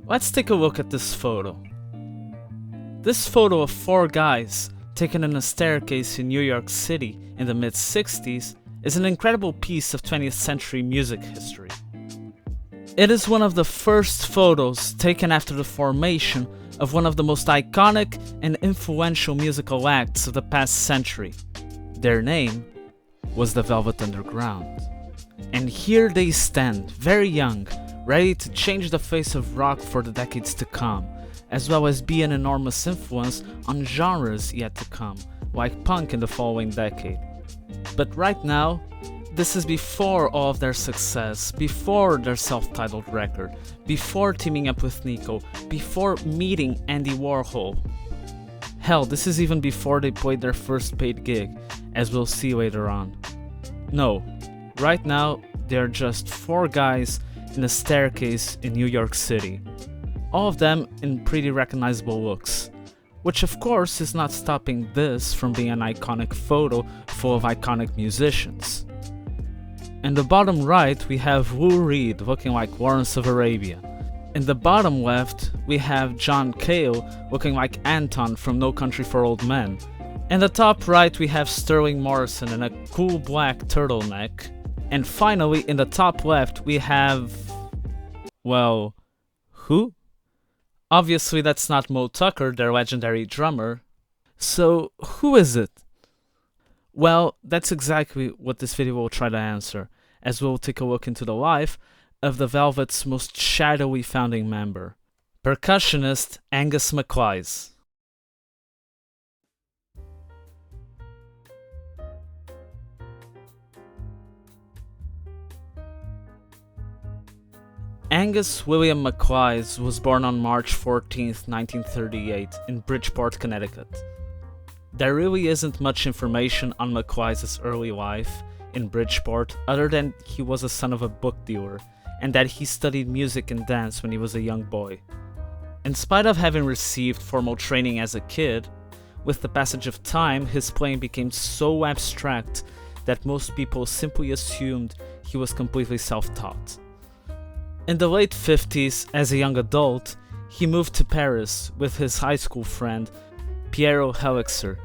Let's take a look at this photo. This photo of four guys taken in a staircase in New York City in the mid-60s is an incredible piece of 20th century music history. It is one of the first photos taken after the formation of one of the most iconic and influential musical acts of the past century. Their name was the Velvet Underground. And here they stand, very young, ready to change the face of rock for the decades to come, as well as be an enormous influence on genres yet to come, like punk in the following decade. But right now, this is before all of their success, before their self-titled record, before teaming up with Nico, before meeting Andy Warhol. Hell, this is even before they played their first paid gig, as we'll see later on. No, right now, they're just four guys in a staircase in New York City. All of them in pretty recognizable looks, which of course is not stopping this from being an iconic photo full of iconic musicians. In the bottom right, we have Lou Reed looking like Lawrence of Arabia. In the bottom left, we have John Cale looking like Anton from No Country for Old Men. In the top right, we have Sterling Morrison in a cool black turtleneck. And finally, in the top left, we have... well, who? Obviously, that's not Mo Tucker, their legendary drummer. So, who is it? Well, that's exactly what this video will try to answer, as we'll take a look into the life of the Velvet's most shadowy founding member, percussionist Angus MacLise. Angus William MacLise was born on March 14, 1938 in Bridgeport, Connecticut. There really isn't much information on MacLise's early life in Bridgeport other than he was a son of a book dealer and that he studied music and dance when he was a young boy. In spite of having received formal training as a kid, with the passage of time his playing became so abstract that most people simply assumed he was completely self-taught. In the late 50s, as a young adult, he moved to Paris with his high school friend Piero Helixer,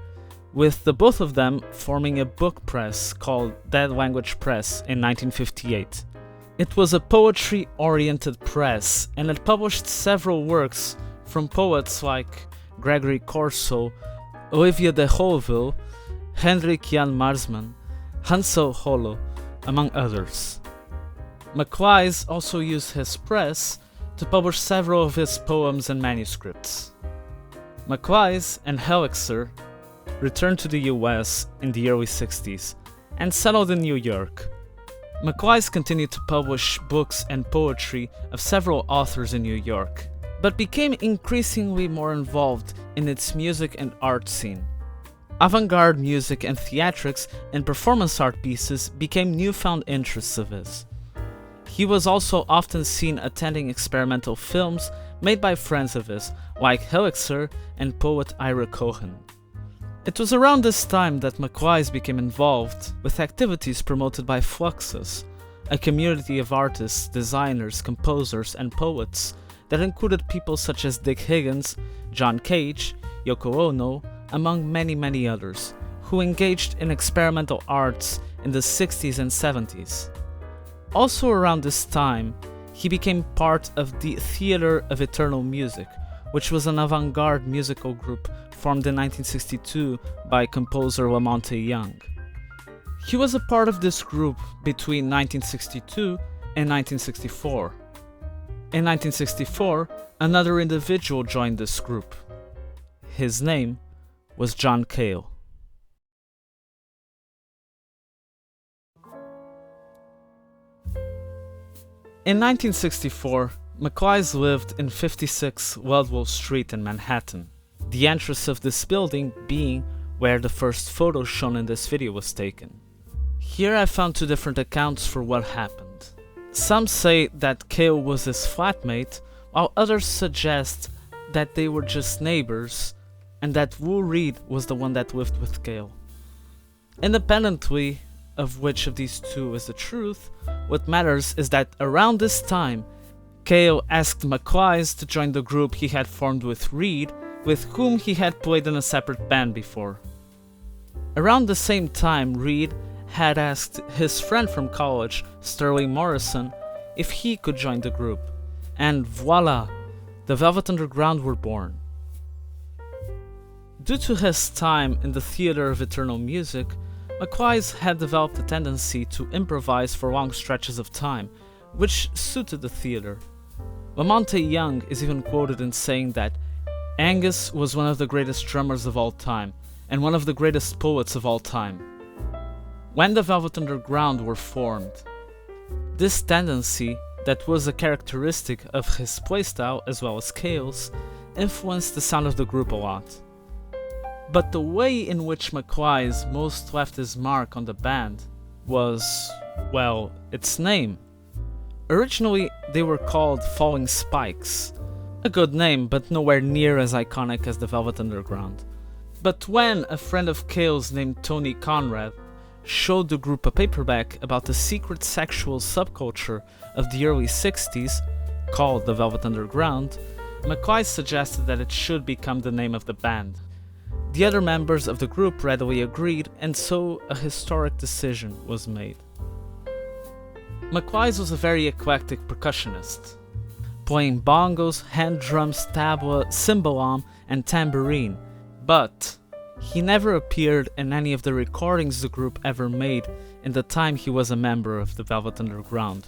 with the both of them forming a book press called Dead Language Press in 1958. It was a poetry-oriented press, and it published several works from poets like Gregory Corso, Olivier de Hauteville, Hendrik Jan Marsman, Hansel Hollo, among others. MacLise also used his press to publish several of his poems and manuscripts. MacLise and Helixer returned to the US in the early 60s and settled in New York. MacLise continued to publish books and poetry of several authors in New York, but became increasingly more involved in its music and art scene. Avant-garde music and theatrics and performance art pieces became newfound interests of his. He was also often seen attending experimental films made by friends of his, like Helixer and poet Ira Cohen. It was around this time that MacLise became involved with activities promoted by Fluxus, a community of artists, designers, composers, and poets that included people such as Dick Higgins, John Cage, Yoko Ono, among many others, who engaged in experimental arts in the 60s and 70s. Also around this time, he became part of the Theater of Eternal Music, which was an avant-garde musical group formed in 1962 by composer Lamonte Young. He was a part of this group between 1962 and 1964. In 1964, another individual joined this group. His name was John Cale. In 1964, MacLise lived in 56 Ludlow Street in Manhattan, the entrance of this building being where the first photo shown in this video was taken. Here I found two different accounts for what happened. Some say that Cale was his flatmate, while others suggest that they were just neighbors and that Lou Reed was the one that lived with Cale. Independently of which of these two is the truth, what matters is that around this time, Cale asked MacLise to join the group he had formed with Reed, with whom he had played in a separate band before. Around the same time, Reed had asked his friend from college, Sterling Morrison, if he could join the group, and voila, the Velvet Underground were born. Due to his time in the theater of eternal music, MacLise had developed a tendency to improvise for long stretches of time, which suited the theater. Lamonte Young is even quoted in saying that Angus was one of the greatest drummers of all time, and one of the greatest poets of all time. When the Velvet Underground were formed, this tendency, that was a characteristic of his playstyle as well as Cale's, influenced the sound of the group a lot. But the way in which MacLise most left his mark on the band was, well, its name. Originally, they were called Falling Spikes, a good name but nowhere near as iconic as the Velvet Underground. But when a friend of Cale's named Tony Conrad showed the group a paperback about the secret sexual subculture of the early 60s, called the Velvet Underground, MacLise suggested that it should become the name of the band. The other members of the group readily agreed, and so a historic decision was made. MacLise was a very eclectic percussionist, playing bongos, hand drums, tabla, cymbalom, and tambourine, but he never appeared in any of the recordings the group ever made in the time he was a member of the Velvet Underground,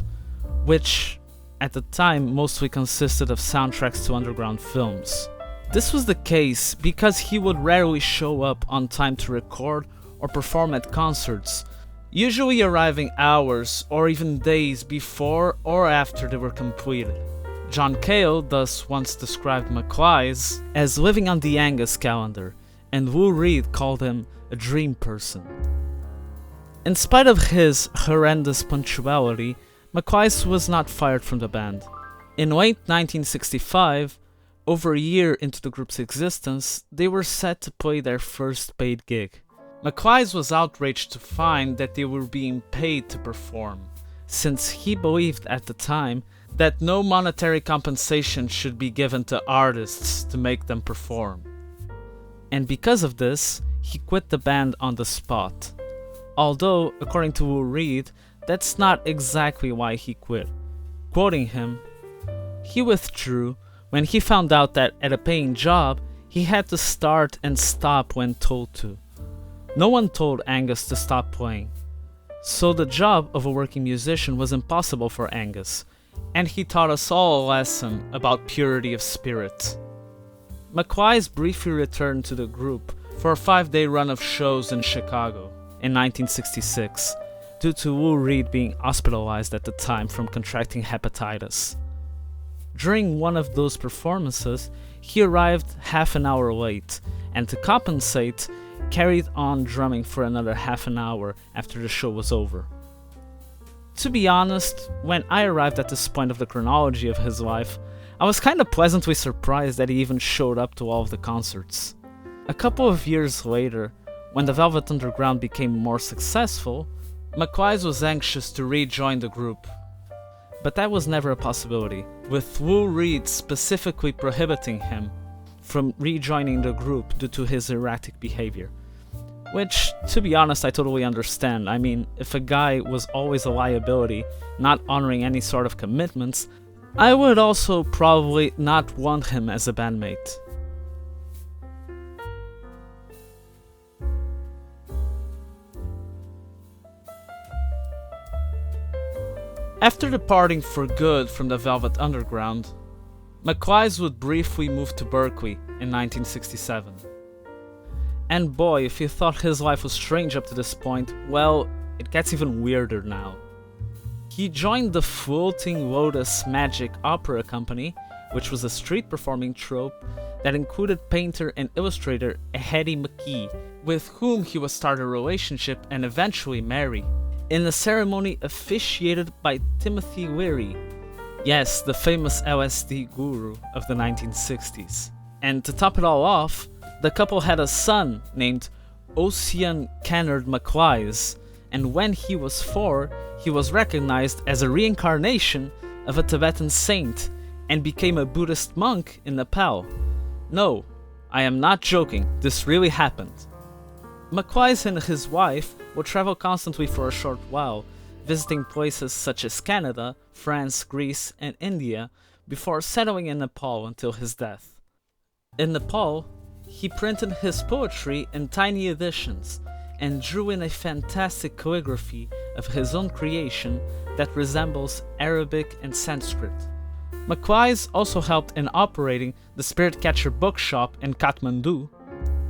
which at the time mostly consisted of soundtracks to underground films. This was the case because he would rarely show up on time to record or perform at concerts, usually arriving hours or even days before or after they were completed. John Cale thus once described MacLise as living on the Angus calendar, and Lou Reed called him a dream person. In spite of his horrendous punctuality, MacLise was not fired from the band. In late 1965, over a year into the group's existence, they were set to play their first paid gig. MacLise was outraged to find that they were being paid to perform, since he believed at the time that no monetary compensation should be given to artists to make them perform. And because of this, he quit the band on the spot. Although, according to Lou Reed, that's not exactly why he quit. Quoting him, he withdrew when he found out that at a paying job, he had to start and stop when told to. No one told Angus to stop playing, so the job of a working musician was impossible for Angus, and he taught us all a lesson about purity of spirit. MacLise briefly returned to the group for a 5-day run of shows in Chicago in 1966, due to Lou Reed being hospitalized at the time from contracting hepatitis. During one of those performances, he arrived half an hour late, and to compensate, carried on drumming for another half an hour after the show was over. To be honest, when I arrived at this point of the chronology of his life, I was kinda pleasantly surprised that he even showed up to all of the concerts. A couple of years later, when the Velvet Underground became more successful, MacLise was anxious to rejoin the group. But that was never a possibility, with Lou Reed specifically prohibiting him from rejoining the group due to his erratic behavior. Which, to be honest, I totally understand. I mean, if a guy was always a liability, not honoring any sort of commitments, I would also probably not want him as a bandmate. After departing for good from the Velvet Underground, MacLise would briefly move to Berkeley in 1967. And boy, if you thought his life was strange up to this point, well, it gets even weirder now. He joined the Floating Lotus Magic Opera Company, which was a street performing troupe that included painter and illustrator Hetty McKee, with whom he would start a relationship and eventually marry, in a ceremony officiated by Timothy Leary, yes, the famous LSD guru of the 1960s. And to top it all off, the couple had a son named Ossian Kennard MacLise, and when he was 4, he was recognized as a reincarnation of a Tibetan saint and became a Buddhist monk in Nepal. No, I am not joking, this really happened. MacLise and his wife would travel constantly for a short while, visiting places such as Canada, France, Greece, and India, before settling in Nepal until his death. In Nepal, he printed his poetry in tiny editions and drew in a fantastic calligraphy of his own creation that resembles Arabic and Sanskrit. MacLise also helped in operating the Spirit Catcher bookshop in Kathmandu,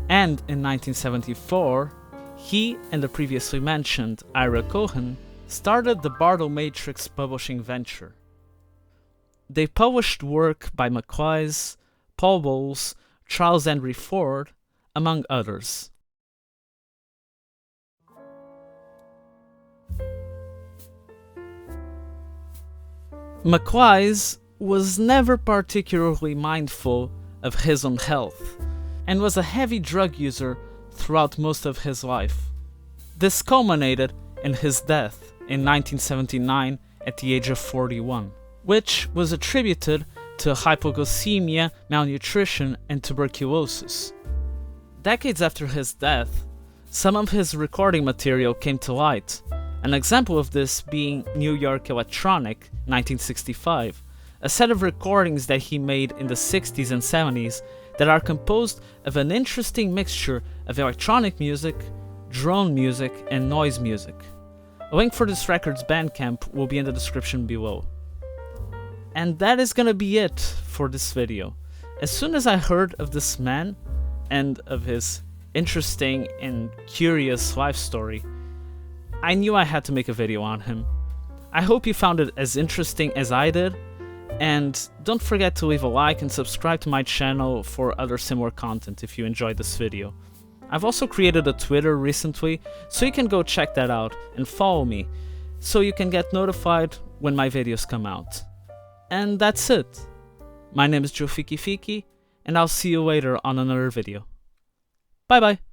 and in 1974, he and the previously mentioned Ira Cohen started the Bardo Matrix publishing venture. They published work by MacLise, Paul Bowles, Charles Henry Ford, among others. MacLise was never particularly mindful of his own health, and was a heavy drug user throughout most of his life. This culminated in his death in 1979 at the age of 41, which was attributed to hypoglycemia, malnutrition, and tuberculosis. Decades after his death, some of his recording material came to light, an example of this being New York Electronic, 1965, a set of recordings that he made in the 60s and 70s that are composed of an interesting mixture of electronic music, drone music, and noise music. A link for this record's Bandcamp will be in the description below. And that is gonna be it for this video. As soon as I heard of this man and of his interesting and curious life story, I knew I had to make a video on him. I hope you found it as interesting as I did, and don't forget to leave a like and subscribe to my channel for other similar content if you enjoyed this video. I've also created a Twitter recently, so you can go check that out and follow me, so you can get notified when my videos come out. And that's it. My name is Joe Fiki Fiki, and I'll see you later on another video. Bye bye!